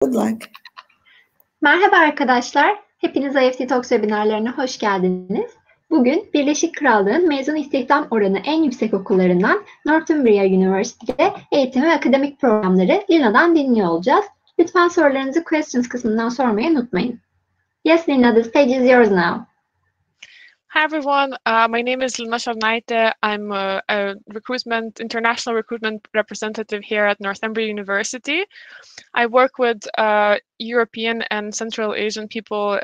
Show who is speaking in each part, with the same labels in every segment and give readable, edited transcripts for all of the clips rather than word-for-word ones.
Speaker 1: Good luck.
Speaker 2: Merhaba arkadaşlar, hepiniz IEFT Talks webinarlarına hoş geldiniz. Bugün Birleşik Krallık'ın Mezun İstihdam Oranı en yüksek okullarından Northrumbia Üniversitede eğitim ve akademik programları Lina'dan dinliyor olacağız. Lütfen sorularınızı questions kısmından sormayı unutmayın. Yes, Lina, the stage is yours now.
Speaker 3: Hi everyone, my name is Lina Shavnaite. I'm a international recruitment representative here at Northrumbia University. I work with European and Central Asian people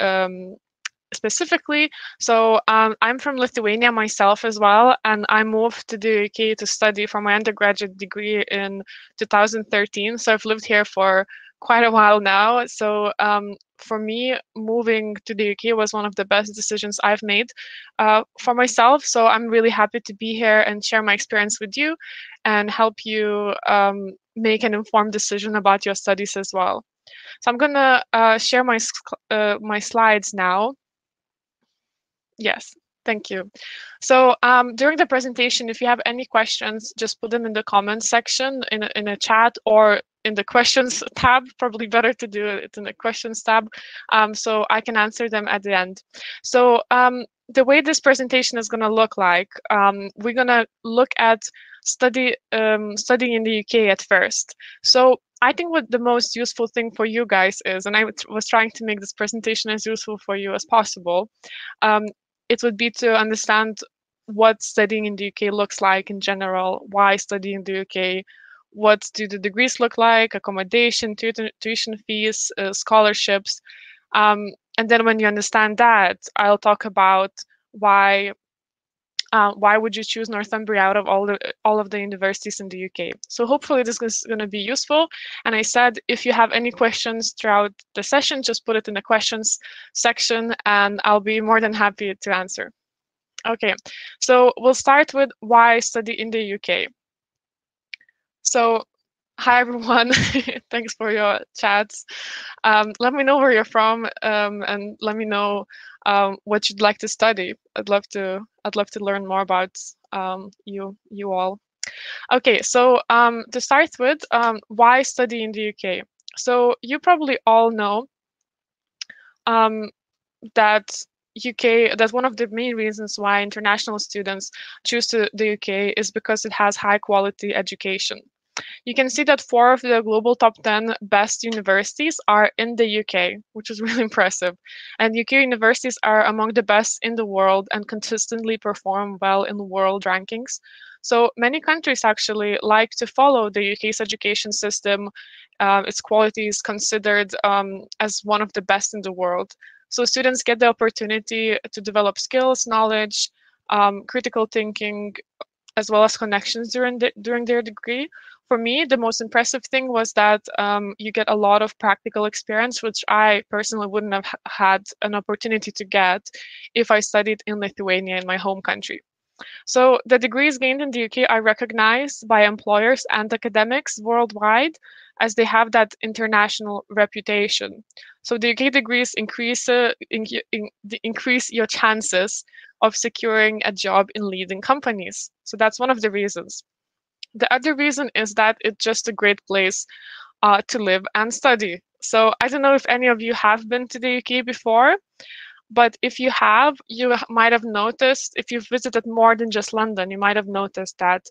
Speaker 3: specifically. So I'm from Lithuania myself as well, and I moved to the UK to study for my undergraduate degree in 2013. So I've lived here for quite a while now. So for me, moving to the UK was one of the best decisions I've made for myself. So I'm really happy to be here and share my experience with you and help you make an informed decision about your studies as well. So I'm gonna share my slides now. Yes, thank you. So during the presentation, if you have any questions, just put them in the comments section in a chat or in the questions tab. Probably better to do it in the questions tab, so I can answer them at the end. So the way this presentation is going to look like, we're going to look at studying in the UK at first. So I think what the most useful thing for you guys is, and I was trying to make this presentation as useful for you as possible, it would be to understand what studying in the UK looks like in general, why study in the UK, what do the degrees look like, accommodation, tuition fees, scholarships. And then when you understand that, I'll talk about why would you choose Northumbria out of all of the universities in the UK. So hopefully this is going to be useful. And I said, if you have any questions throughout the session, just put it in the questions section and I'll be more than happy to answer. Okay, so we'll start with why study in the UK. So, hi everyone, thanks for your chats. Let me know where you're from and let me know what you'd like to study. I'd love to learn more about you all. Okay, so to start with, why study in the UK? So you probably all know that one of the main reasons why international students choose the UK is because it has high quality education. You can see that 4 of the global top 10 best universities are in the UK, which is really impressive. And UK universities are among the best in the world and consistently perform well in world rankings. So many countries actually like to follow the UK's education system. Its quality is considered as one of the best in the world. So students get the opportunity to develop skills, knowledge, critical thinking, as well as connections during their degree. For me, the most impressive thing was that you get a lot of practical experience, which I personally wouldn't have had an opportunity to get if I studied in Lithuania, in my home country. So the degrees gained in the UK are recognized by employers and academics worldwide as they have that international reputation. So the UK degrees increase your chances of securing a job in leading companies. So that's one of the reasons. The other reason is that it's just a great place to live and study. So I don't know if any of you have been to the UK before, but if you have, you might have noticed, if you've visited more than just London, you might have noticed that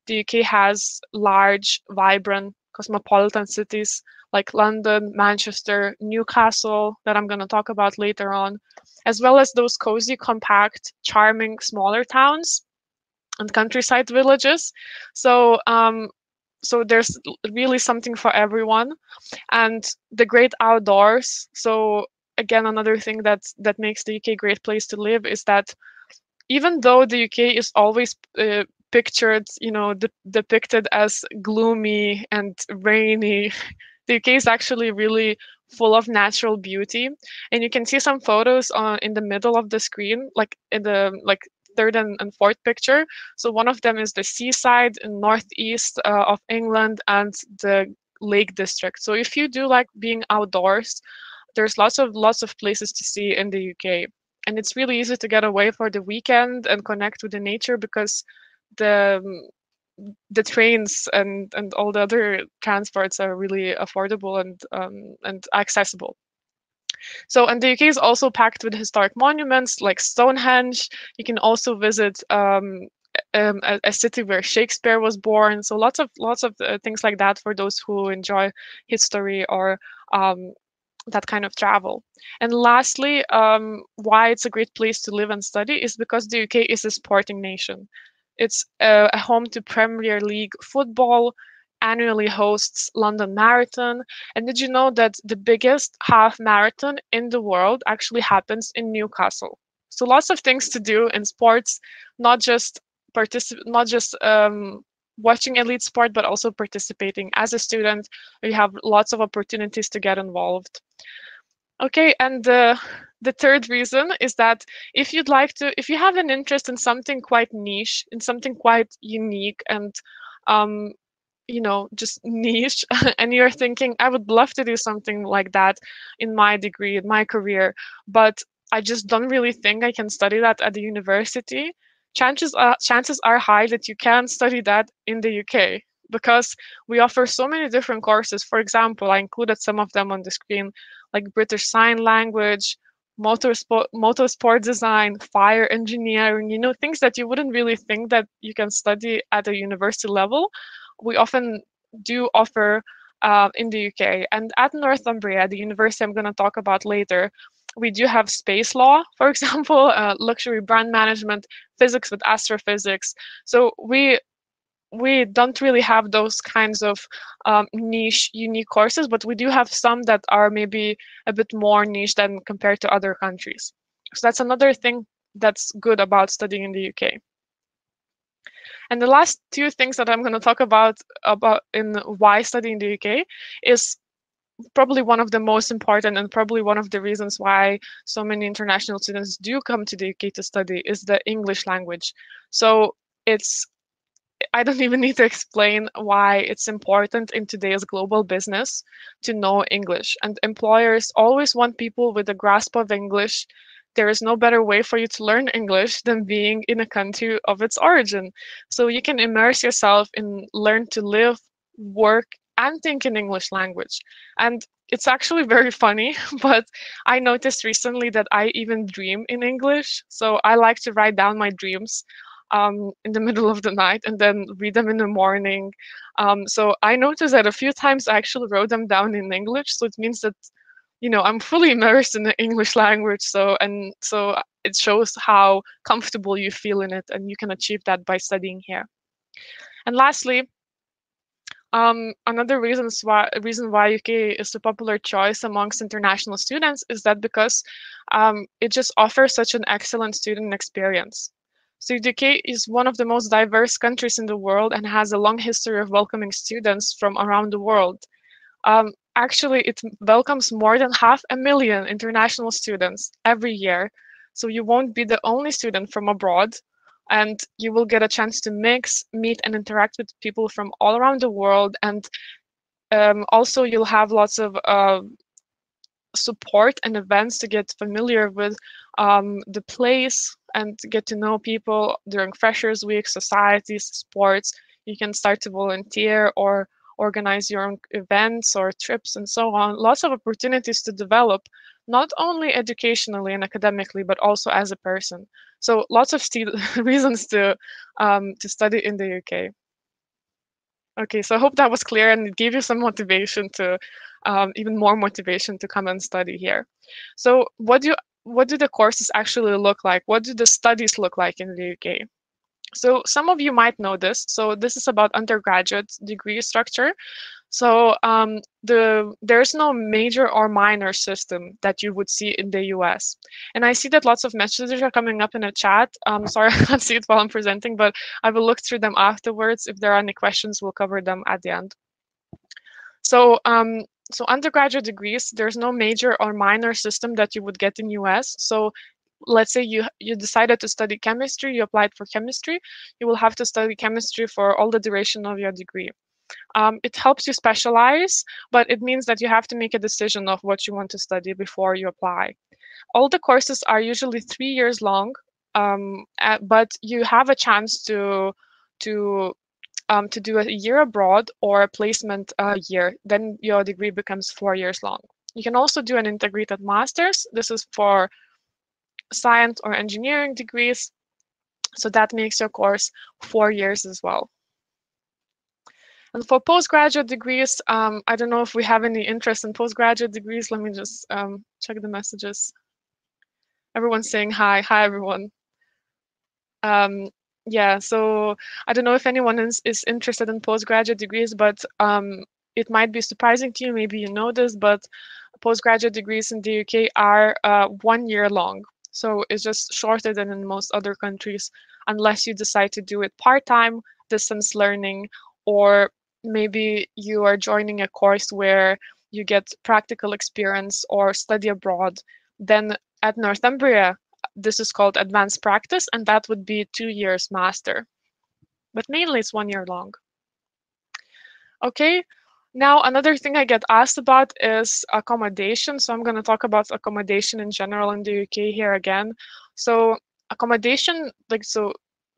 Speaker 3: the UK has large, vibrant, cosmopolitan cities like London, Manchester, Newcastle, that I'm going to talk about later on, as well as those cozy, compact, charming, smaller towns and countryside villages. So there's really something for everyone. And the great outdoors. So again, another thing that makes the UK a great place to live is that even though the UK is always pictured, depicted as gloomy and rainy, the UK is actually really full of natural beauty. And you can see some photos in the middle of the screen, like in the third and fourth picture. So one of them is the seaside in northeast of England and the Lake District. So if you do like being outdoors, there's lots of places to see in the UK. And it's really easy to get away for the weekend and connect with the nature because the the trains and all the other transports are really affordable and accessible. So, and the UK is also packed with historic monuments like Stonehenge. You can also visit a city where Shakespeare was born. So lots of things like that for those who enjoy history or that kind of travel. And lastly, why it's a great place to live and study is because the UK is a sporting nation. It's a home to Premier League football, annually hosts London Marathon. And did you know that the biggest half marathon in the world actually happens in Newcastle? So lots of things to do in sports, not just watching elite sport, but also participating as a student. You have lots of opportunities to get involved. Okay, and the third reason is that if you have an interest in something quite niche, in something quite unique and just niche, and you're thinking, I would love to do something like that in my degree, in my career, but I just don't really think I can study that at the university. Chances are high that you can study that in the UK because we offer so many different courses. For example, I included some of them on the screen, like British Sign Language, motorsport design, fire engineering, things that you wouldn't really think that you can study at a university level. We often do offer in the UK. And at Northumbria, the university I'm going to talk about later, we do have space law, for example, luxury brand management, physics with astrophysics. So we don't really have those kinds of niche, unique courses, but we do have some that are maybe a bit more niche than compared to other countries. So that's another thing that's good about studying in the UK. And the last two things that I'm going to talk about in why studying in the UK is probably one of the most important and probably one of the reasons why so many international students do come to the UK to study is the English language. So I don't even need to explain why it's important in today's global business to know English. And employers always want people with a grasp of English. There is no better way for you to learn English than being in a country of its origin. So you can immerse yourself in learn to live, work, and think in English language. And it's actually very funny, but I noticed recently that I even dream in English. So I like to write down my dreams in the middle of the night and then read them in the morning. So I noticed that a few times I actually wrote them down in English. So it means that, I'm fully immersed in the English language. So it shows how comfortable you feel in it, and you can achieve that by studying here. And lastly, another reason why UK is a popular choice amongst international students is that because it just offers such an excellent student experience. So the UK is one of the most diverse countries in the world and has a long history of welcoming students from around the world. Actually, it welcomes more than 500,000 international students every year. So you won't be the only student from abroad, and you will get a chance to mix, meet, and interact with people from all around the world. And also, you'll have lots of support and events to get familiar with the place and get to know people during Freshers Week, societies, sports. You can start to volunteer or organize your own events or trips and so on. Lots of opportunities to develop, not only educationally and academically, but also as a person. So lots of reasons to study in the UK. Okay, so I hope that was clear and it gave you some motivation to, even more motivation to come and study here. So what do the courses actually look like? What do the studies look like in the UK? So some of you might know this. So this is about undergraduate degree structure. So there's no major or minor system that you would see in the US. And I see that lots of messages are coming up in the chat. Sorry, I can't see it while I'm presenting, but I will look through them afterwards. If there are any questions, we'll cover them at the end. So undergraduate degrees, there's no major or minor system that you would get in US. So let's say you decided to study chemistry, you applied for chemistry, you will have to study chemistry for all the duration of your degree. It helps you specialize, but it means that you have to make a decision of what you want to study before you apply. All the courses are usually 3 years long, but you have a chance to to do a year abroad or a placement year. Then your degree becomes 4 years long. You can also do an integrated master's. This is for science or engineering degrees. So that makes your course 4 years as well. And for postgraduate degrees, I don't know if we have any interest in postgraduate degrees. Let me just check the messages. Everyone's saying hi. Hi, everyone. Yeah, so I don't know if anyone is interested in postgraduate degrees, but it might be surprising to you. Maybe you know this, but postgraduate degrees in the UK are 1 year long. So it's just shorter than in most other countries, unless you decide to do it part-time, distance learning, or maybe you are joining a course where you get practical experience or study abroad. Then at Northumbria, this is called advanced practice, and that would be 2 years master. But mainly it's 1 year long. Okay, now another thing I get asked about is accommodation. So I'm going to talk about accommodation in general in the UK here again. So accommodation,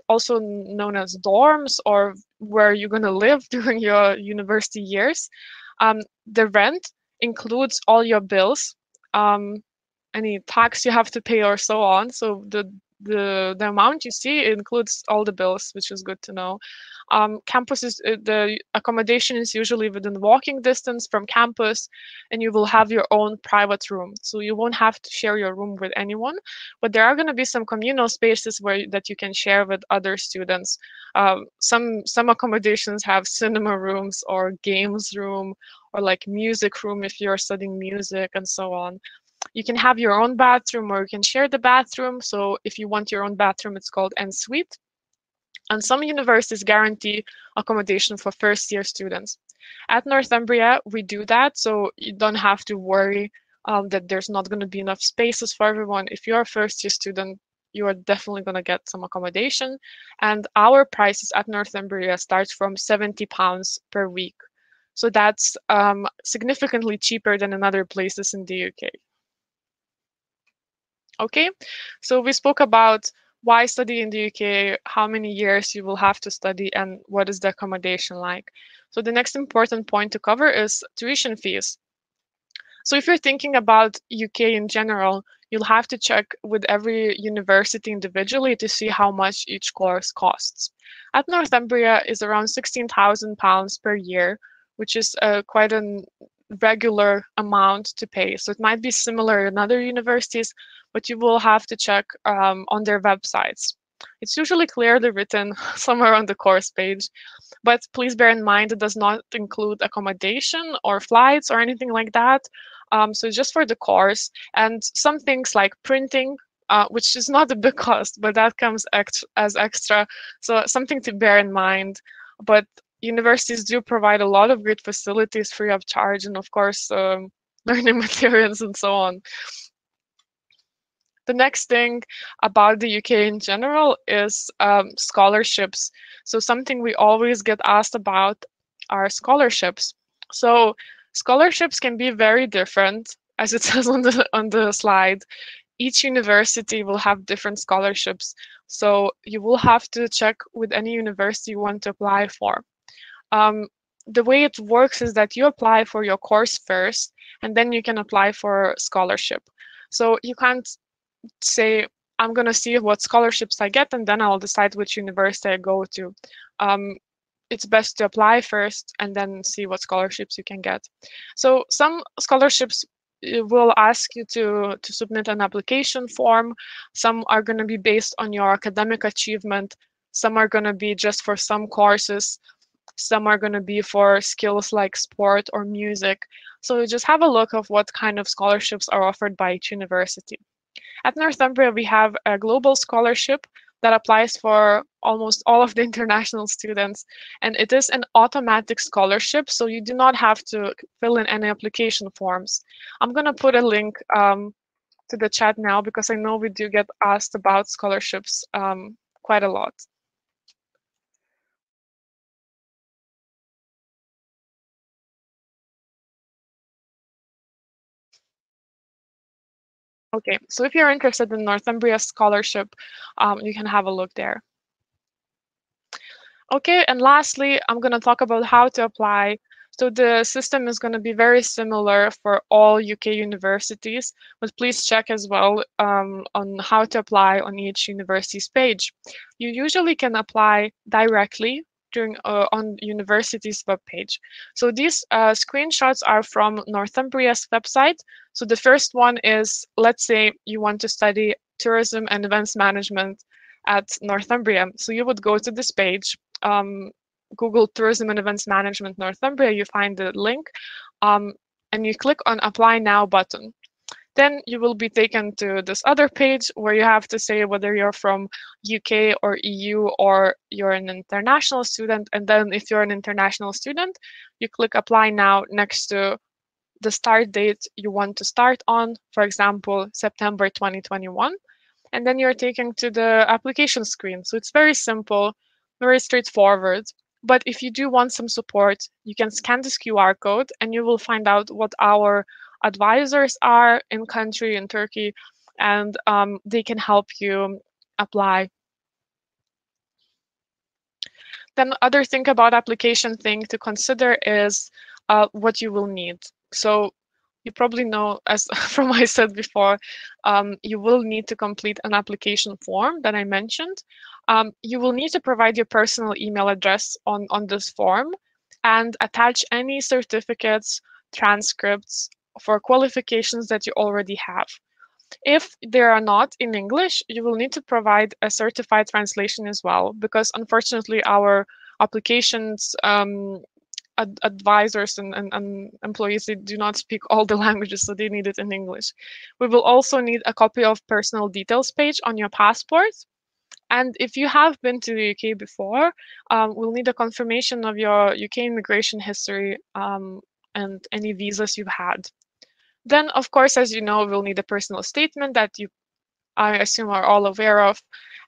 Speaker 3: also known as dorms or where you're going to live during your university years, the rent includes all your bills, any tax you have to pay or so on. So the amount you see includes all the bills, which is good to know. The accommodation is usually within walking distance from campus, and you will have your own private room. So you won't have to share your room with anyone, but there are going to be some communal spaces that you can share with other students. Some accommodations have cinema rooms or games room or like music room if you're studying music and so on. You can have your own bathroom or you can share the bathroom. So if you want your own bathroom, it's called en suite. And some universities guarantee accommodation for first-year students. At Northumbria, we do that, so you don't have to worry that there's not going to be enough spaces for everyone. If you're a first-year student, you are definitely going to get some accommodation. And our prices at Northumbria start from £70 per week. So that's significantly cheaper than in other places in the UK. Okay, so we spoke about why study in the UK, how many years you will have to study, and what is the accommodation like. So the next important point to cover is tuition fees. So if you're thinking about UK in general, you'll have to check with every university individually to see how much each course costs. At Northumbria is around £16,000 per year, which is quite a regular amount to pay. So it might be similar in other universities, but you will have to check on their websites. It's usually clearly written somewhere on the course page, but please bear in mind it does not include accommodation or flights or anything like that. So it's just for the course, and some things like printing, which is not a big cost, but that comes as extra. So something to bear in mind. But universities do provide a lot of great facilities free of charge, and of course, learning materials and so on. The next thing about the UK in general is scholarships. So something we always get asked about are scholarships. So scholarships can be very different, as it says on the slide. Each university will have different scholarships. So you will have to check with any university you want to apply for. The way it works is that you apply for your course first, and then you can apply for scholarship. So you can't say, I'm going to see what scholarships I get, and then I'll decide which university I go to. It's best to apply first and then see what scholarships you can get. So some scholarships will ask you to submit an application form. Some are going to be based on your academic achievement. Some are going to be just for some courses. Some are going to be for skills like sport or music. So just have a look of what kind of scholarships are offered by each university. At Northumbria, we have a global scholarship that applies for almost all of the international students, and it is an automatic scholarship, so you do not have to fill in any application forms. I'm going to put a link to the chat now because I know we do get asked about scholarships quite a lot. Okay, so if you're interested in Northumbria scholarship, you can have a look there. Okay, and lastly, I'm going to talk about how to apply. So the system is going to be very similar for all UK universities, but please check as well on how to apply on each university's page. You usually can apply directly during on university's webpage. So these screenshots are from Northumbria's website. So the first one is, let's say you want to study tourism and events management at Northumbria. So you would go to this page, Google Tourism and Events Management Northumbria, you find the link, and you click on Apply Now button. Then you will be taken to this other page where you have to say whether you're from UK or EU or you're an international student. And then if you're an international student, you click Apply Now next to the start date you want to start on, for example, September 2021. And then you're taken to the application screen. So it's very simple, very straightforward. But if you do want some support, you can scan this QR code and you will find out what our advisors are in country in Turkey, and they can help you apply. Then other thing about application thing to consider is what you will need. So you probably know, as from what I said before, you will need to complete an application form that I mentioned. You will need to provide your personal email address on this form and attach any certificates, transcripts for qualifications that you already have. If they are not in English, you will need to provide a certified translation as well, because unfortunately our applications advisors and employees, they do not speak all the languages, so they need it in English. We will also need a copy of personal details page on your passport. And if you have been to the UK before, we'll need a confirmation of your UK immigration history and any visas you've had. Then, of course, as you know, we'll need a personal statement that you, I assume, are all aware of.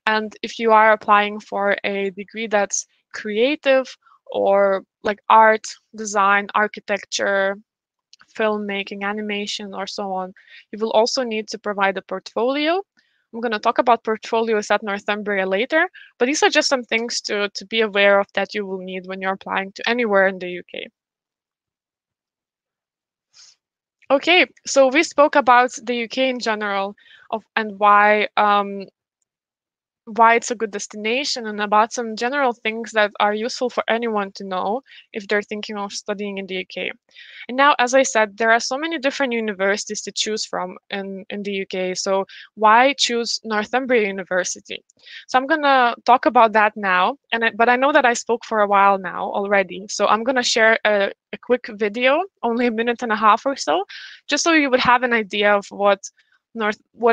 Speaker 3: And if you are applying for a degree that's creative or like art, design, architecture, filmmaking, animation, or so on, you will also need to provide a portfolio. I'm going to talk about portfolios at Northumbria later, but these are just some things to be aware of that you will need when you're applying to anywhere in the UK. Okay, so we spoke about the UK in general and why it's a good destination and about some general things that are useful for anyone to know if they're thinking of studying in the UK. And now, as I said, there are so many different universities to choose from in the UK. So why choose Northumbria University? So I'm going to talk about that now. But I know that I spoke for a while now already. So I'm going to share a quick video, only a minute and a half or so, just so you would have an idea of what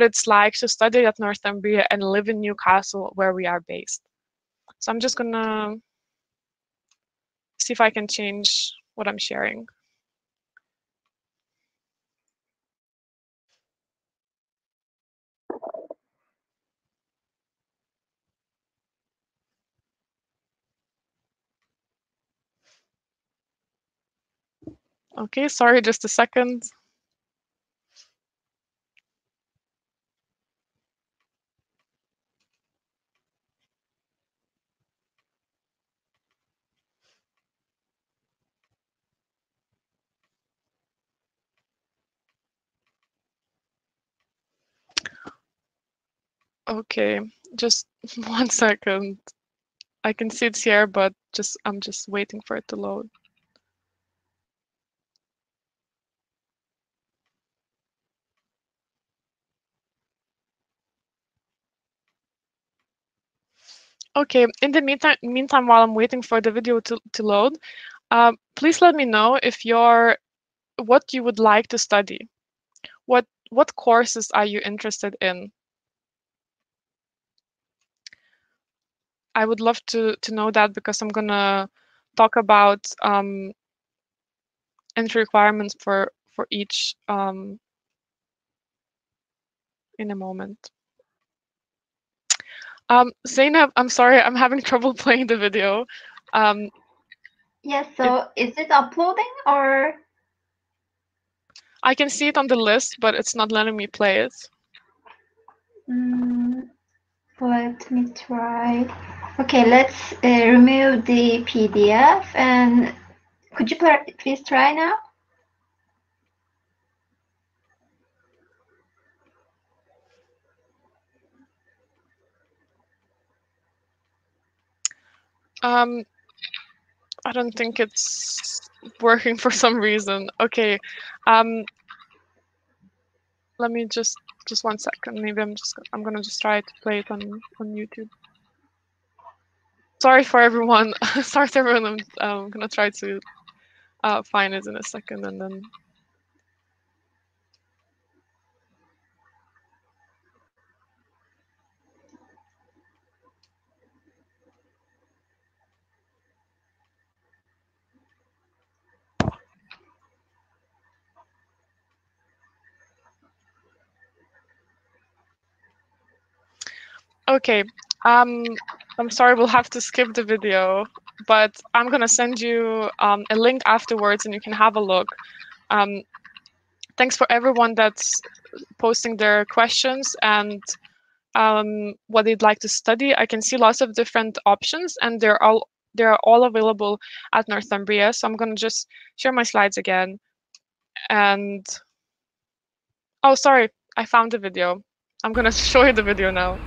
Speaker 3: it's like to study at Northumbria and live in Newcastle, where we are based. So I'm just gonna see if I can change what I'm sharing. Okay, sorry, just a second. Okay, just 1 second. I can see it's here, but I'm just waiting for it to load. Okay, in the meantime, while I'm waiting for the video to load, please let me know if what you would like to study. What courses are you interested in? I would love to know that, because I'm gonna talk about entry requirements for each in a moment. Zainab, I'm sorry, I'm having trouble playing the video.
Speaker 2: Yes, so is it uploading or?
Speaker 3: I can see it on the list, but it's not letting me play it.
Speaker 2: Let me try. Okay, let's remove the PDF, and could you please try now?
Speaker 3: I don't think it's working for some reason. Okay, let me just 1 second. Maybe I'm gonna just try to play it on YouTube. Sorry for everyone. Sorry to everyone. I'm gonna try to find it in a second and then. Okay, I'm sorry, we'll have to skip the video, but I'm gonna send you a link afterwards and you can have a look. Thanks for everyone that's posting their questions and what they'd like to study. I can see lots of different options and they're all available at Northumbria. So I'm gonna just share my slides again. And, oh, sorry, I found the video. I'm gonna show you the video now.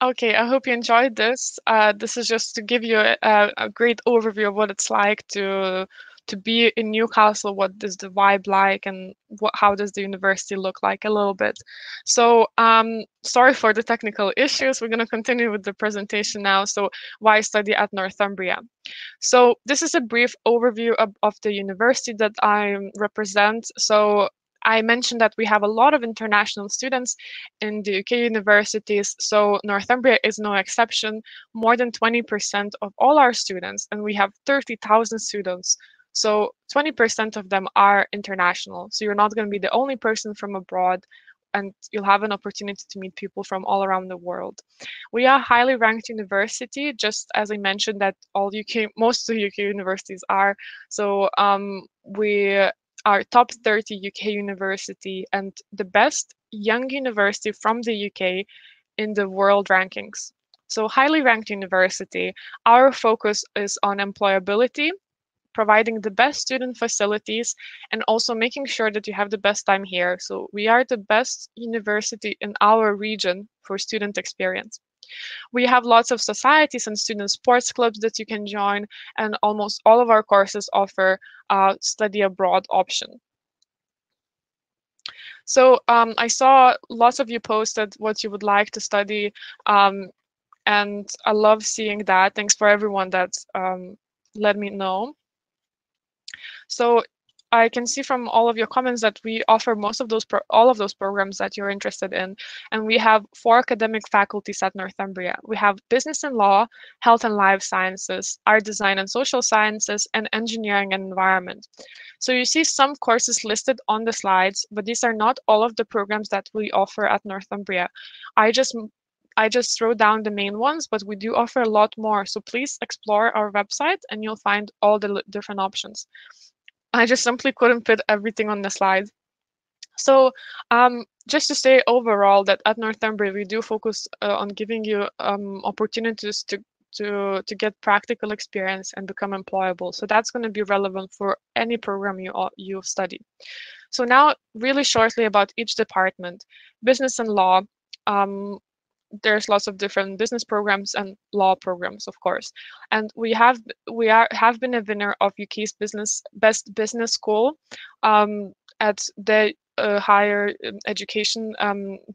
Speaker 3: Okay, I hope you enjoyed this. This is just to give you a great overview of what it's like to be in Newcastle, what is the vibe like, and how does the university look like a little bit. So sorry for the technical issues. We're going to continue with the presentation now. So why study at Northumbria? So this is a brief overview of the university that I represent. So I mentioned that we have a lot of international students in the UK universities, so Northumbria is no exception. More than 20% of all our students, and we have 30,000 students, so 20% of them are international. So you're not going to be the only person from abroad, and you'll have an opportunity to meet people from all around the world. We are a highly ranked university, just as I mentioned that most of the UK universities are. So we are top 30 UK university and the best young university from the UK in the world rankings. So highly ranked university. Our focus is on employability, providing the best student facilities, and also making sure that you have the best time here. So we are the best university in our region for student experience. We have lots of societies and student sports clubs that you can join, and almost all of our courses offer a study abroad option. So I saw lots of you posted what you would like to study, and I love seeing that. Thanks for everyone that let me know. So I can see from all of your comments that we offer all of those programs that you're interested in. And we have 4 academic faculties at Northumbria. We have business and law, health and life sciences, art design and social sciences, and engineering and environment. So you see some courses listed on the slides, but these are not all of the programs that we offer at Northumbria. I just wrote down the main ones, but we do offer a lot more. So please explore our website and you'll find all the different options. I just simply couldn't fit everything on the slide. So just to say overall that at Northumbria, we do focus on giving you opportunities to get practical experience and become employable. So that's going to be relevant for any program you study. So now really shortly about each department. Business and law. There's lots of different business programs and law programs, of course. And we have been a winner of UK's best business school at the higher education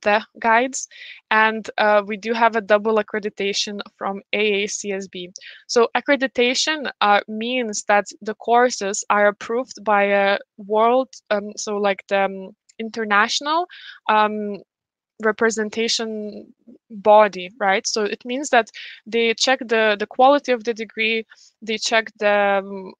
Speaker 3: the guides, and we do have a double accreditation from AACSB. So accreditation means that the courses are approved by a world, so like the international representation body, right? So it means that they check the quality of the degree, they check the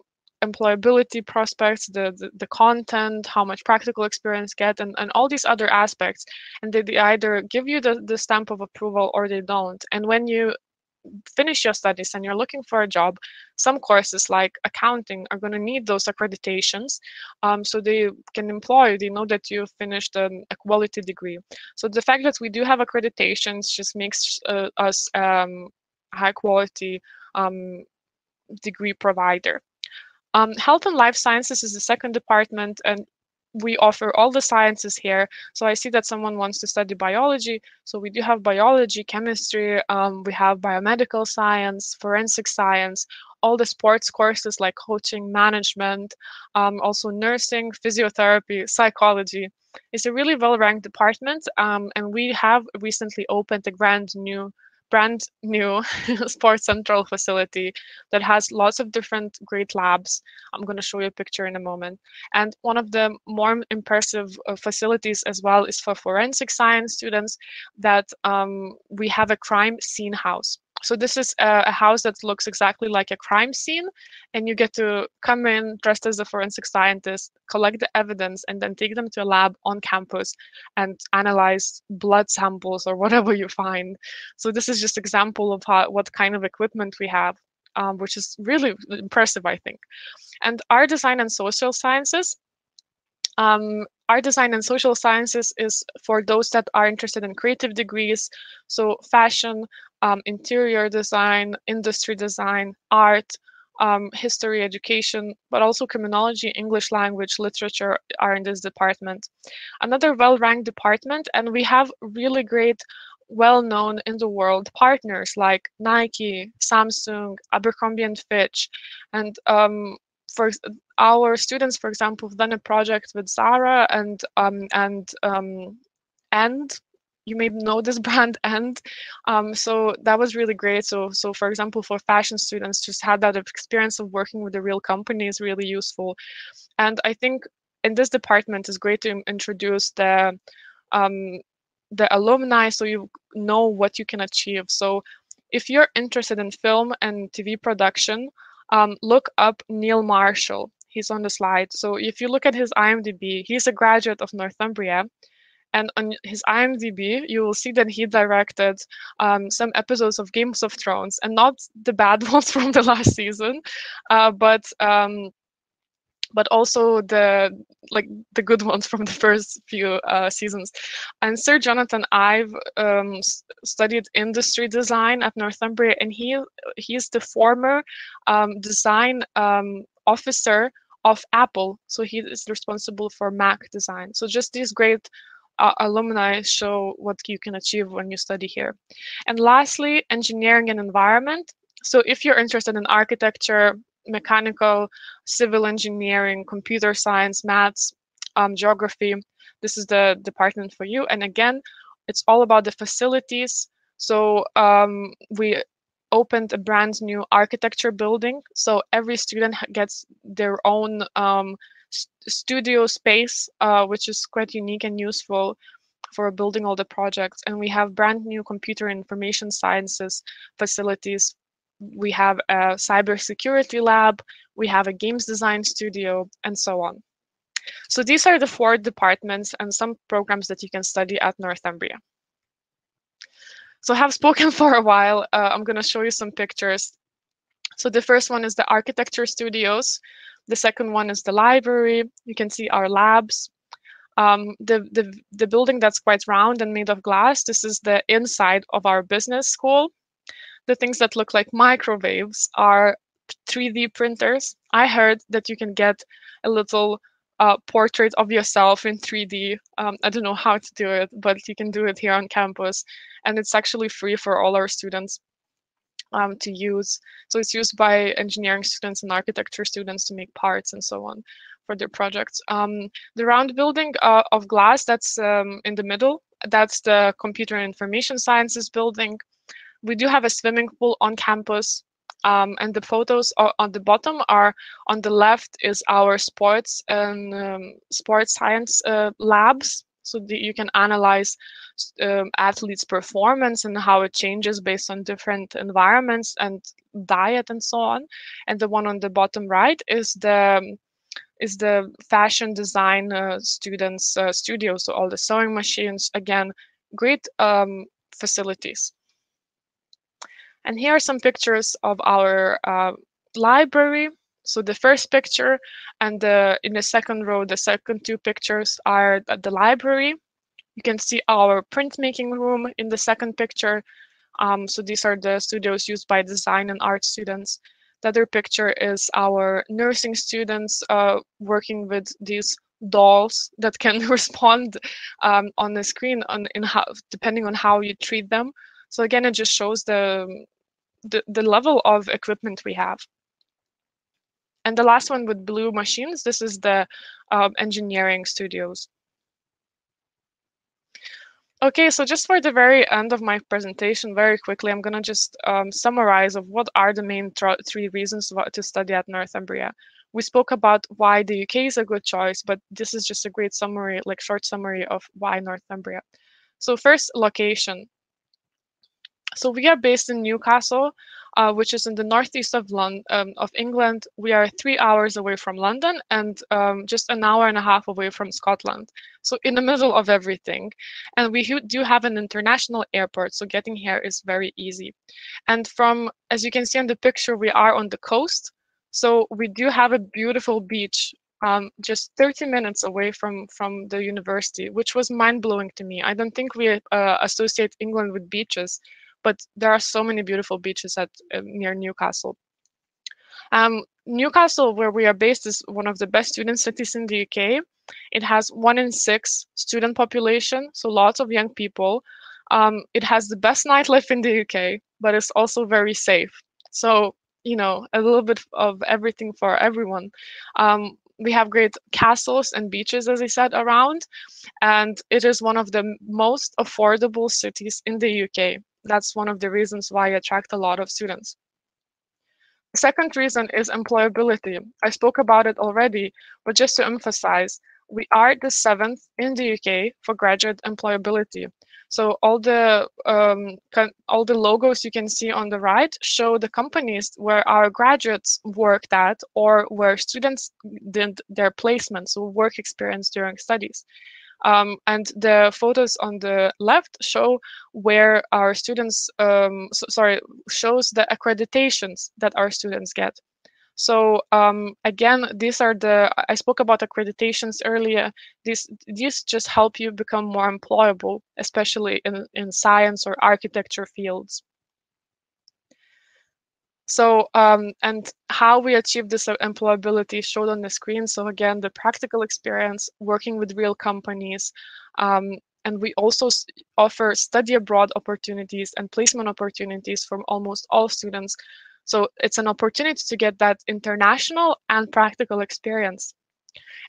Speaker 3: employability prospects, the content, how much practical experience get, and all these other aspects. And they either give you the stamp of approval or they don't. And when you finish your studies and you're looking for a job, some courses like accounting are going to need those accreditations, so they can employ you. They know that you finished a quality degree. So the fact that we do have accreditations just makes us high quality degree provider. Health and life sciences is the second department, and we offer all the sciences here. So I see that someone wants to study biology. So we do have biology, chemistry, we have biomedical science, forensic science, all the sports courses like coaching, management, also nursing, physiotherapy, psychology. It's a really well-ranked department, and we have recently opened a brand new Sports Central facility that has lots of different great labs. I'm going to show you a picture in a moment. And one of the more impressive facilities as well is for forensic science students, that we have a crime scene house. So this is a house that looks exactly like a crime scene, and you get to come in dressed as a forensic scientist, collect the evidence, and then take them to a lab on campus and analyze blood samples or whatever you find. So this is just example of what kind of equipment we have, which is really impressive, I think. And art design and social sciences. Art design and social sciences is for those that are interested in creative degrees, so fashion, interior design, industry design, art, history, education, but also criminology, English language, literature are in this department. Another well-ranked department, and we have really great, well-known in the world partners like Nike, Samsung, Abercrombie and Fitch, and for our students, for example, have done a project with Zara and you may know this brand and so that was really great. So for example, for fashion students, just had that experience of working with a real company is really useful. And I think in this department it's great to introduce the alumni, so you know what you can achieve. So if you're interested in film and TV production, look up Neil Marshall. He's on the slide. So if you look at his IMDb, he's a graduate of Northumbria. And on his IMDb, you will see that he directed some episodes of Games of Thrones, and not the bad ones from the last season, but also the good ones from the first few seasons. And Sir Jonathan Ive studied industry design at Northumbria, and he's the former design officer of Apple. So he is responsible for Mac design. So just these great alumni show what you can achieve when you study here. And lastly, engineering and environment. So if you're interested in architecture, mechanical, civil engineering, computer science, maths, geography, this is the department for you. And again, it's all about the facilities. So we opened a brand new architecture building. So every student gets their own studio space, which is quite unique and useful for building all the projects. And we have brand new computer information sciences facilities. We have a cybersecurity lab, we have a games design studio, and so on. So these are the 4 departments and some programs that you can study at Northumbria. So I have spoken for a while. I'm going to show you some pictures. So the first one is the architecture studios. The second one is the library. You can see our labs. The building that's quite round and made of glass, this is the inside of our business school. The things that look like microwaves are 3D printers. I heard that you can get a little portrait of yourself in 3D. I don't know how to do it, but you can do it here on campus. And it's actually free for all our students to use. So it's used by engineering students and architecture students to make parts and so on for their projects. The round building of glass that's in the middle, that's the computer and information sciences building. We do have a swimming pool on campus, and the photos on the bottom are, on the left is our sports and sports science labs, so that you can analyze athletes' performance and how it changes based on different environments and diet and so on. And the one on the bottom right is the fashion design students' studio, so all the sewing machines, again, great facilities. And here are some pictures of our library. So the first picture and in the second row, the second two pictures are at the library. You can see our printmaking room in the second picture. So these are the studios used by design and art students. The other picture is our nursing students working with these dolls that can respond on the screen depending on how you treat them. So again, it just shows the level of equipment we have. And the last one with blue machines, this is the engineering studios. Okay, so just for the very end of my presentation, very quickly, I'm gonna just summarize of what are the main three reasons to study at Northumbria. We spoke about why the UK is a good choice, but this is just a great summary, like short summary of why Northumbria. So first, location. So we are based in Newcastle, which is in the northeast of England. We are 3 hours away from London and just an hour and a half away from Scotland. So in the middle of everything. And we do have an international airport, so getting here is very easy. And as you can see on the picture, we are on the coast. So we do have a beautiful beach just 30 minutes away from the university, which was mind-blowing to me. I don't think we associate England with beaches, but there are so many beautiful beaches near Newcastle. Newcastle, where we are based, is one of the best student cities in the UK. It has 1 in 6 student population, so lots of young people. It has the best nightlife in the UK, but it's also very safe. So, you know, a little bit of everything for everyone. We have great castles and beaches, as I said, around, and it is one of the most affordable cities in the UK. That's one of the reasons why I attract a lot of students. The second reason is employability. I spoke about it already, but just to emphasize, we are the 7th in the UK for graduate employability. So all the logos you can see on the right show the companies where our graduates worked at or where students did their placements, so work experience during studies. And the photos on the left show where our students, shows the accreditations that our students get. So again, I spoke about accreditations earlier. These just help you become more employable, especially in science or architecture fields. So, and how we achieve this employability showed on the screen. So again, the practical experience, working with real companies, and we also offer study abroad opportunities and placement opportunities from almost all students. So it's an opportunity to get that international and practical experience.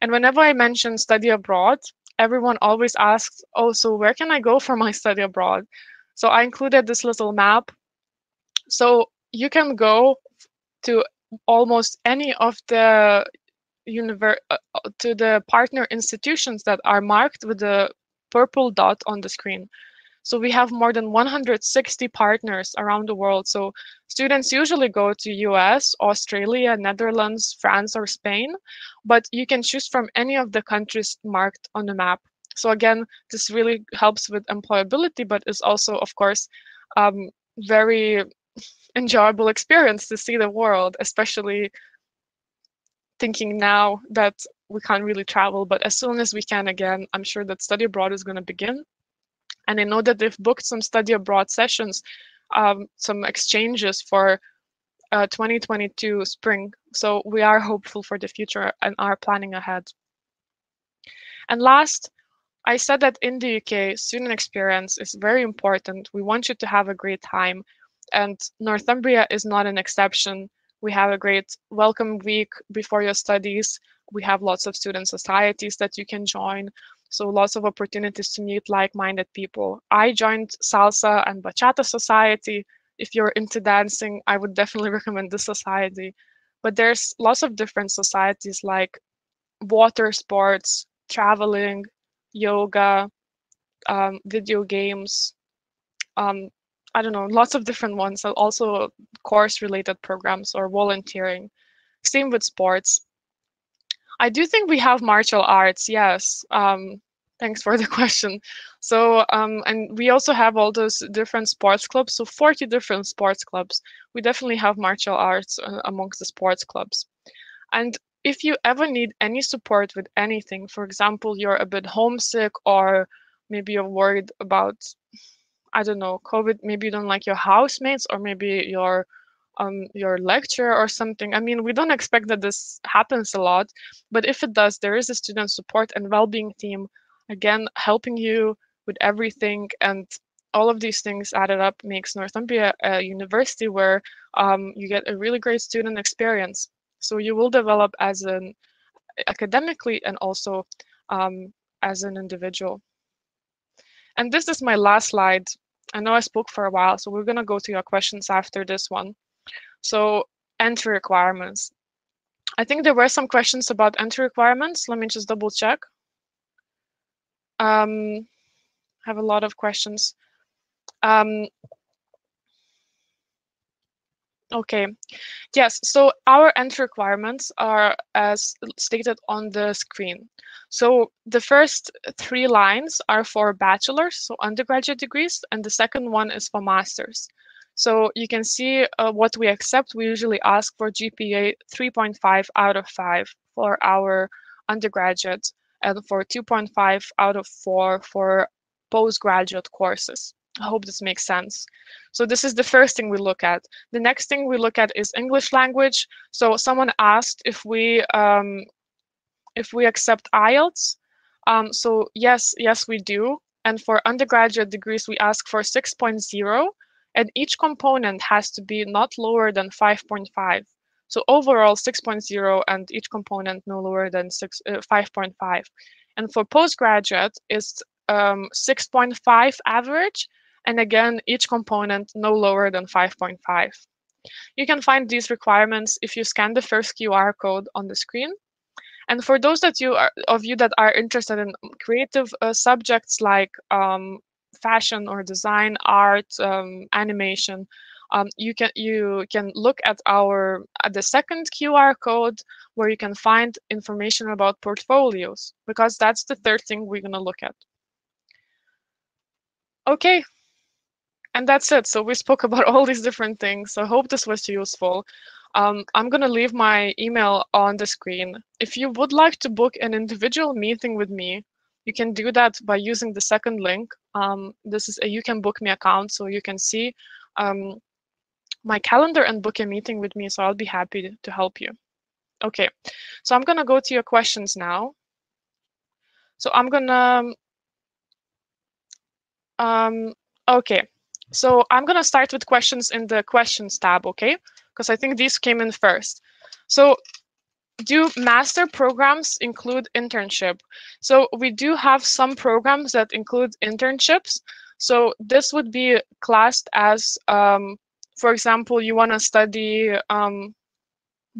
Speaker 3: And whenever I mention study abroad, everyone always asks, oh, so where can I go for my study abroad? So I included this little map. So you can go to almost any of the to the partner institutions that are marked with the purple dot on the screen. So we have more than 160 partners around the world. So students usually go to US, Australia, Netherlands, France, or Spain, but you can choose from any of the countries marked on the map. So again, this really helps with employability, but is also, of course, very enjoyable experience to see the world, especially thinking now that we can't really travel, but as soon as we can again, I'm sure that study abroad is going to begin. And I know that they've booked some study abroad sessions, some exchanges for 2022 spring. So we are hopeful for the future and are planning ahead. And last, I said that in the UK, student experience is very important. We want you to have a great time. And Northumbria is not an exception. We have a great welcome week before your studies. We have lots of student societies that you can join. So lots of opportunities to meet like-minded people. I joined Salsa and Bachata Society. If you're into dancing, I would definitely recommend this society. But there's lots of different societies like water sports, traveling, yoga, video games, I don't know, lots of different ones, and also course-related programs or volunteering. Same with sports. I do think we have martial arts, yes. Thanks for the question. So, and we also have all those different sports clubs, so 40 different sports clubs. We definitely have martial arts amongst the sports clubs. And if you ever need any support with anything, for example, you're a bit homesick, or maybe you're worried about, I don't know, COVID, maybe you don't like your housemates, or maybe your lecturer or something. I mean, we don't expect that this happens a lot, but if it does, there is a student support and well-being team, again, helping you with everything. And all of these things added up makes Northumbria a university where you get a really great student experience. So you will develop as an academically and also as an individual. And this is my last slide. I know I spoke for a while, so we're going to go to your questions after this one. So entry requirements. I think there were some questions about entry requirements. Let me just double check. I have a lot of questions. Okay, yes, so our entry requirements are as stated on the screen. So the first 3 lines are for bachelor's, so undergraduate degrees, and the second one is for master's. So you can see what we accept. We usually ask for GPA 3.5 out of 5 for our undergraduate, and for 2.5 out of 4 for postgraduate courses. I hope this makes sense. So this is the first thing we look at. The next thing we look at is English language. So someone asked if we accept IELTS. So yes, we do. And for undergraduate degrees, we ask for 6.0, and each component has to be not lower than 5.5. So overall 6.0, and each component no lower than 5.5. And for postgraduate, it's 6.5 average. And again, each component no lower than 5.5. You can find these requirements if you scan the first QR code on the screen. And for those of you that are interested in creative subjects like fashion or design, art, animation, you can look at the second QR code, where you can find information about portfolios, because that's the third thing we're going to look at. Okay. And that's it. So we spoke about all these different things. So I hope this was useful. I'm going to leave my email on the screen. If you would like to book an individual meeting with me, you can do that by using the second link. This is a You Can Book Me account, so you can see my calendar and book a meeting with me. So I'll be happy to help you. Okay, so I'm going to go to your questions now. So I'm going to, okay. So I'm going to start with questions in the questions tab, okay? Because I think these came in first. So do master programs include internship? So we do have some programs that include internships. So this would be classed as, for example, you want to study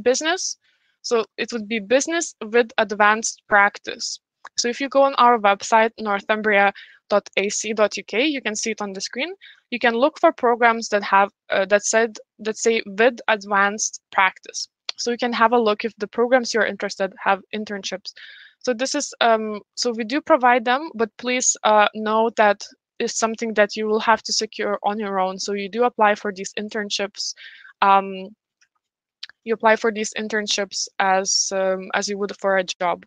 Speaker 3: business. So it would be business with advanced practice. So if you go on our website, northumbria.ac.uk, you can see it on the screen. You can look for programs that have that say with advanced practice. So you can have a look if the programs you're interested have internships. So this is so we do provide them, but please know that is something that you will have to secure on your own. So you do apply for these internships. You apply for these internships as you would for a job.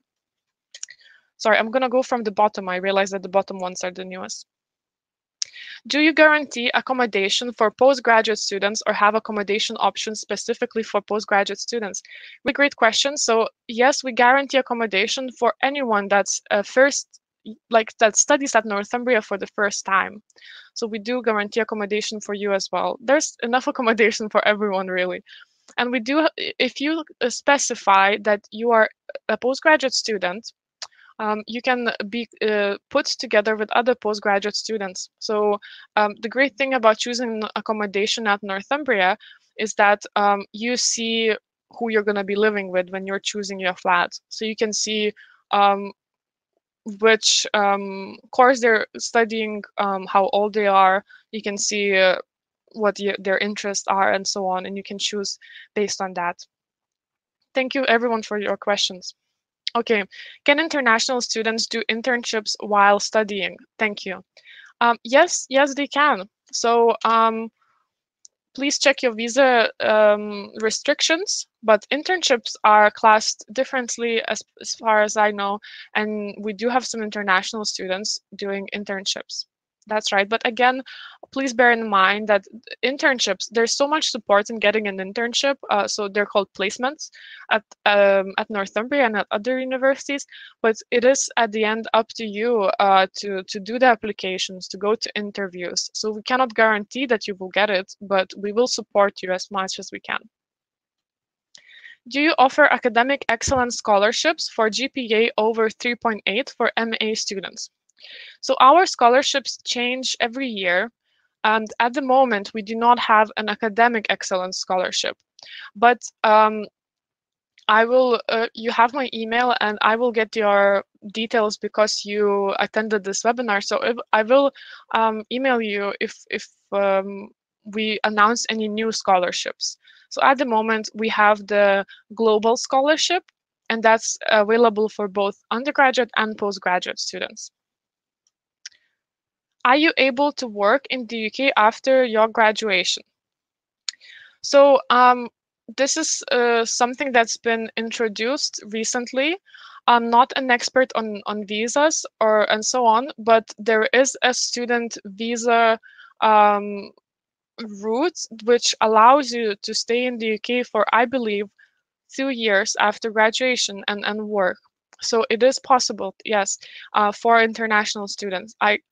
Speaker 3: Sorry, I'm going to go from the bottom. I realize that the bottom ones are the newest. Do you guarantee accommodation for postgraduate students or have accommodation options specifically for postgraduate students? Really great question. So yes, we guarantee accommodation for anyone that's that studies at Northumbria for the first time. So we do guarantee accommodation for you as well. There's enough accommodation for everyone, really. And we do, if you specify that you are a postgraduate student, you can be put together with other postgraduate students. So the great thing about choosing accommodation at Northumbria is that you see who you're going to be living with when you're choosing your flat. So you can see which course they're studying, how old they are. You can see what their interests are and so on, and you can choose based on that. Thank you everyone for your questions. Okay, can international students do internships while studying? Thank you. Yes, they can. So please check your visa restrictions, but internships are classed differently as far as I know, and we do have some international students doing internships. That's right. But again, please bear in mind that internships, there's so much support in getting an internship. So they're called placements at Northumbria and at other universities. But it is at the end up to you to do the applications, to go to interviews. So we cannot guarantee that you will get it, but we will support you as much as we can. Do you offer academic excellence scholarships for GPA over 3.8 for MA students? So our scholarships change every year, and at the moment we do not have an academic excellence scholarship. But I will. You have my email, and I will get your details because you attended this webinar. So I will email you if we announce any new scholarships. So at the moment we have the global scholarship, and that's available for both undergraduate and postgraduate students. Are you able to work in the UK after your graduation? So this is something that's been introduced recently. I'm not an expert on visas and so on, but there is a student visa route which allows you to stay in the UK for, I believe, 2 years after graduation and work. So it is possible, yes, for international students. I'm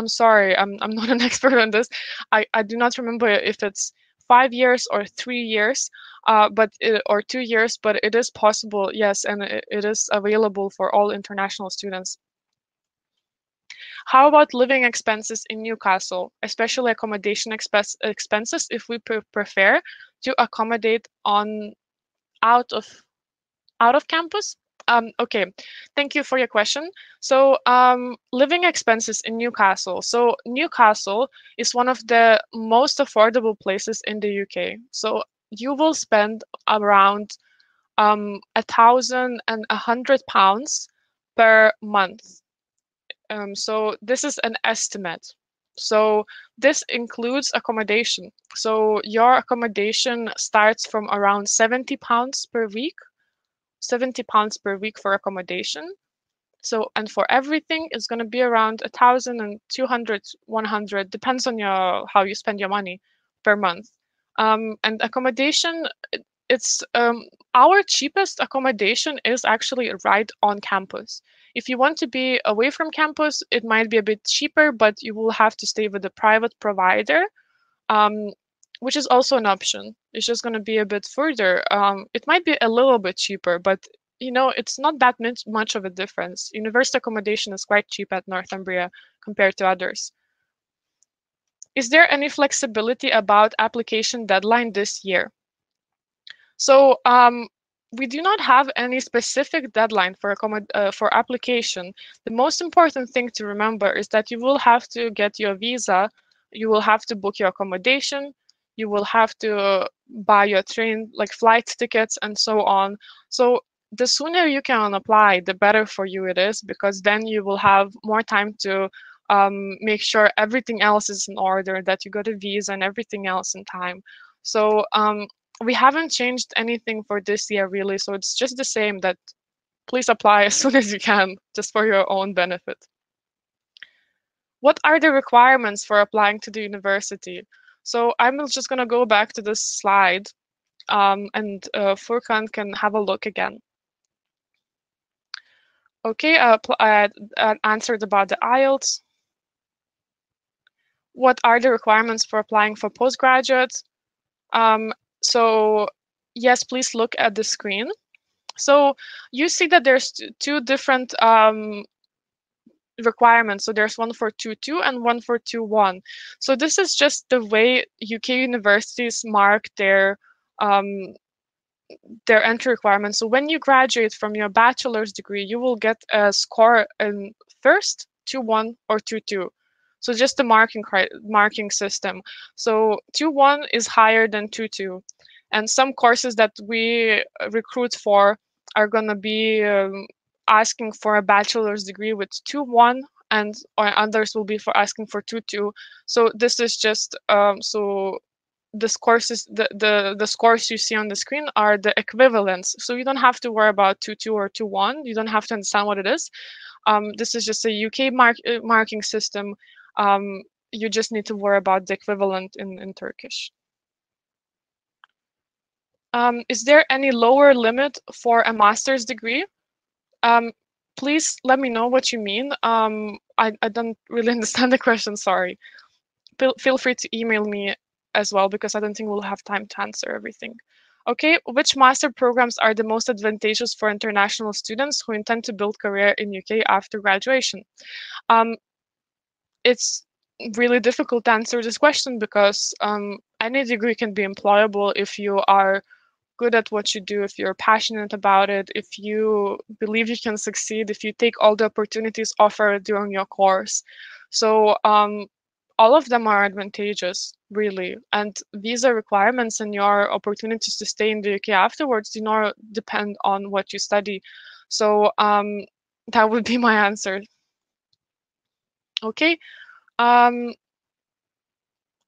Speaker 3: sorry, I'm not an expert on this. I do not remember if it's 5 years or 3 years, or 2 years, but it is possible, yes, and it is available for all international students. How about living expenses in Newcastle, especially accommodation expenses if we prefer to accommodate out of campus? Okay, thank you for your question. So living expenses in Newcastle. So Newcastle is one of the most affordable places in the UK. So you will spend around £1,100 per month. So this is an estimate. So this includes accommodation. So your accommodation starts from around £70 per week. £70 per week for accommodation. So, and for everything, it's going to be around 1,200, 100, depends on how you spend your money per month. And accommodation, it's our cheapest accommodation is actually right on campus. If you want to be away from campus, it might be a bit cheaper, but you will have to stay with a private provider. Which is also an option. It's just going to be a bit further. It might be a little bit cheaper, but it's not that much of a difference. University accommodation is quite cheap at Northumbria compared to others. Is there any flexibility about application deadline this year? So we do not have any specific deadline for application. The most important thing to remember is that you will have to get your visa, you will have to book your accommodation, you will have to buy your train, like flight tickets and so on. So the sooner you can apply, the better for you it is, because then you will have more time to make sure everything else is in order, that you got a visa and everything else in time. So we haven't changed anything for this year really. So it's just the same, that please apply as soon as you can, just for your own benefit. What are the requirements for applying to the university? So I'm just going to go back to this slide, and Furkan can have a look again. Okay, I answered about the IELTS. What are the requirements for applying for postgraduate? So yes, please look at the screen. So you see that there's two different requirements. So there's one for 2.2 and one for 2.1. So this is just the way UK universities mark their entry requirements. So when you graduate from your bachelor's degree, you will get a score in first, 2.1 or 2.2. So just the marking system. So 2.1 is higher than 2.2. And some courses that we recruit for are going to be asking for a bachelor's degree with 2.1, and others will be for asking for 2.2. So this is just so the courses, the scores you see on the screen are the equivalents. So you don't have to worry about 2.2 or 2.1. You don't have to understand what it is. This is just a UK marking system. You just need to worry about the equivalent in Turkish. Is there any lower limit for a master's degree? Please let me know what you mean. I don't really understand the question, sorry. Feel free to email me as well, because I don't think we'll have time to answer everything. Okay, which master programs are the most advantageous for international students who intend to build career in UK after graduation? It's really difficult to answer this question, because any degree can be employable if you are good at what you do, if you're passionate about it, if you believe you can succeed, if you take all the opportunities offered during your course. So all of them are advantageous, really. And visa requirements and your opportunities to stay in the UK afterwards do not depend on what you study. So that would be my answer. Okay.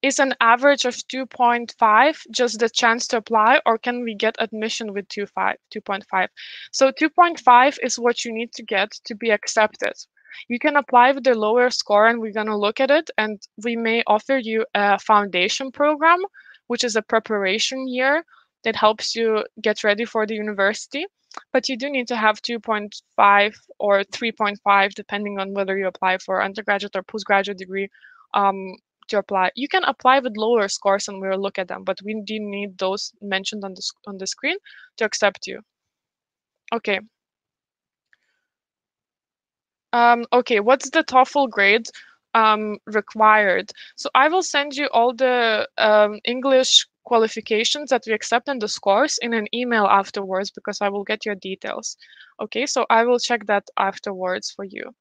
Speaker 3: Is an average of 2.5 just the chance to apply, or can we get admission with 2.5? So 2.5 is what you need to get to be accepted. You can apply with the lower score, and we're going to look at it, and we may offer you a foundation program, which is a preparation year that helps you get ready for the university. But you do need to have 2.5 or 3.5, depending on whether you apply for undergraduate or postgraduate degree, to apply. You can apply with lower scores and we'll look at them, but we do need those mentioned on the screen to accept you. Okay. Okay, what's the TOEFL grade required? So I will send you all the English qualifications that we accept and the scores in an email afterwards, because I will get your details. Okay, so I will check that afterwards for you.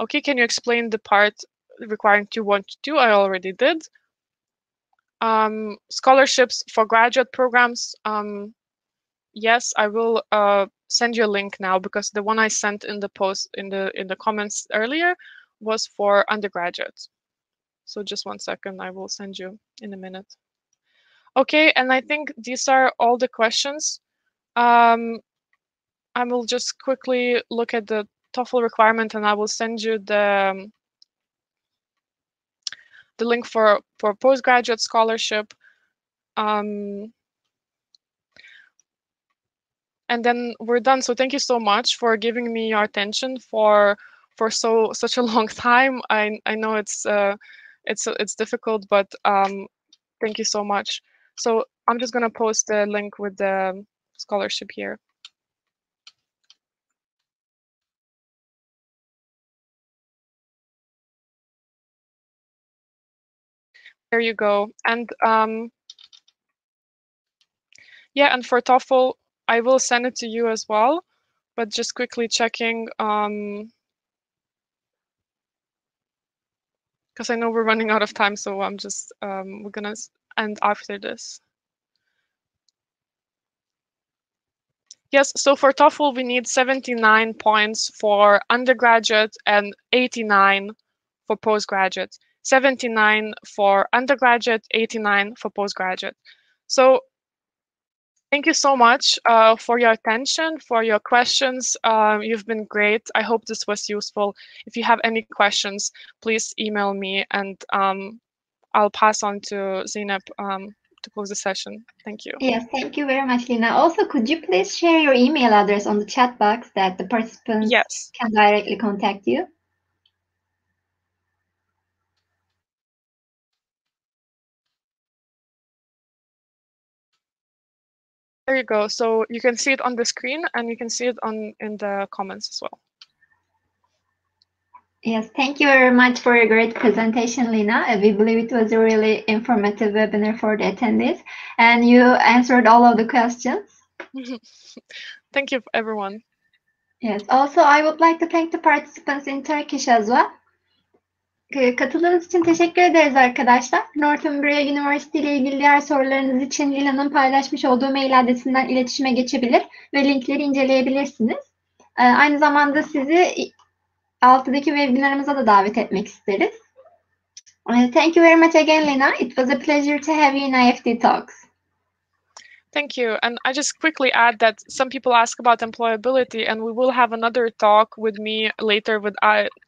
Speaker 3: Okay, can you explain the part requiring 2.1 to 2? I already did. Scholarships for graduate programs. Yes, I will send you a link now, because the one I sent in the post in the comments earlier was for undergraduates. So just 1 second, I will send you in a minute. Okay, and I think these are all the questions. I will just quickly look at the TOEFL requirement, and I will send you the link for postgraduate scholarship. And then we're done. So thank you so much for giving me your attention for such a long time. I know it's difficult, but thank you so much. So I'm just gonna post the link with the scholarship here. There you go. And yeah, and for TOEFL, I will send it to you as well, but just quickly checking, because I know we're running out of time, so I'm just we're gonna end after this. Yes, so for TOEFL, we need 79 points for undergraduate and 89 for postgraduate. 79 for undergraduate, 89 for postgraduate. So Thank you so much for your attention, for your questions. You've been great. I hope this was useful. If you have any questions, please email me, and I'll pass on to Zeynep to close the session. Thank you.
Speaker 2: Yes, thank you very much, Lina. Also, could you please share your email address on the chat box that the participants can directly contact you?
Speaker 3: There you go. So you can see it on the screen, and you can see it in the comments as well.
Speaker 2: Yes, thank you very much for your great presentation, Lina. We believe it was a really informative webinar for the attendees, and you answered all of the questions.
Speaker 3: Thank you, everyone.
Speaker 2: Yes, also I would like to thank the participants in Turkish as well. Katıldığınız için teşekkür ederiz arkadaşlar. Northumbria University ile ilgili diğer sorularınız için Lina'nın paylaşmış olduğu mail adresinden iletişime geçebilir ve linkleri inceleyebilirsiniz. Aynı zamanda sizi altıdaki webinarımıza da davet etmek isteriz. Thank you very much again, Lina. It was a pleasure to have you in IEFT Talks.
Speaker 3: Thank you. And I just quickly add that some people ask about employability, and we will have another talk with me later with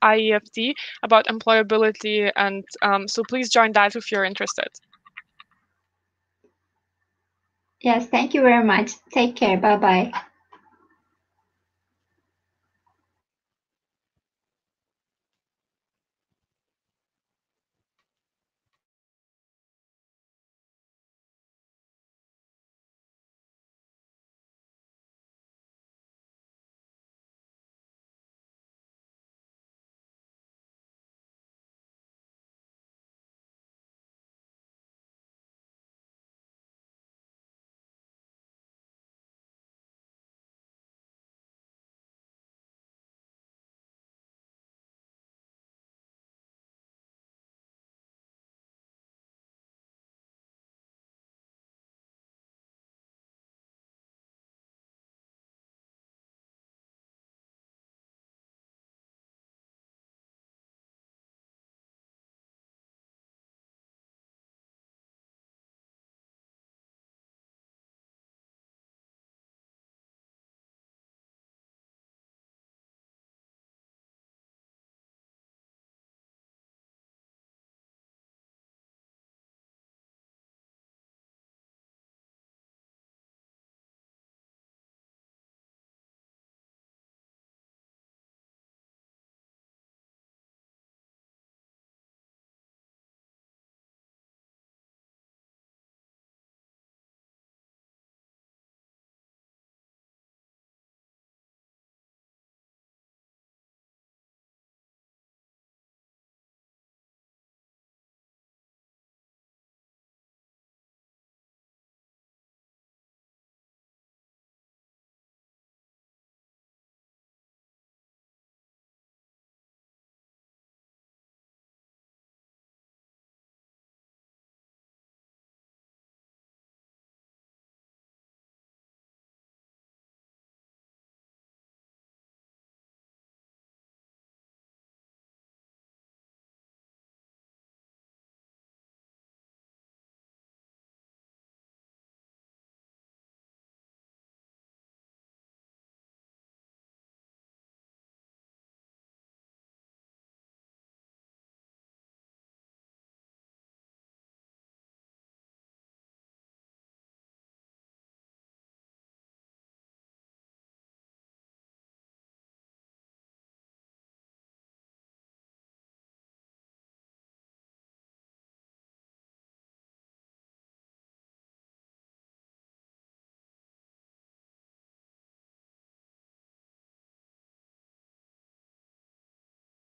Speaker 3: IEFT about employability. And so please join that if you're interested.
Speaker 2: Yes, thank you very much. Take care. Bye-bye.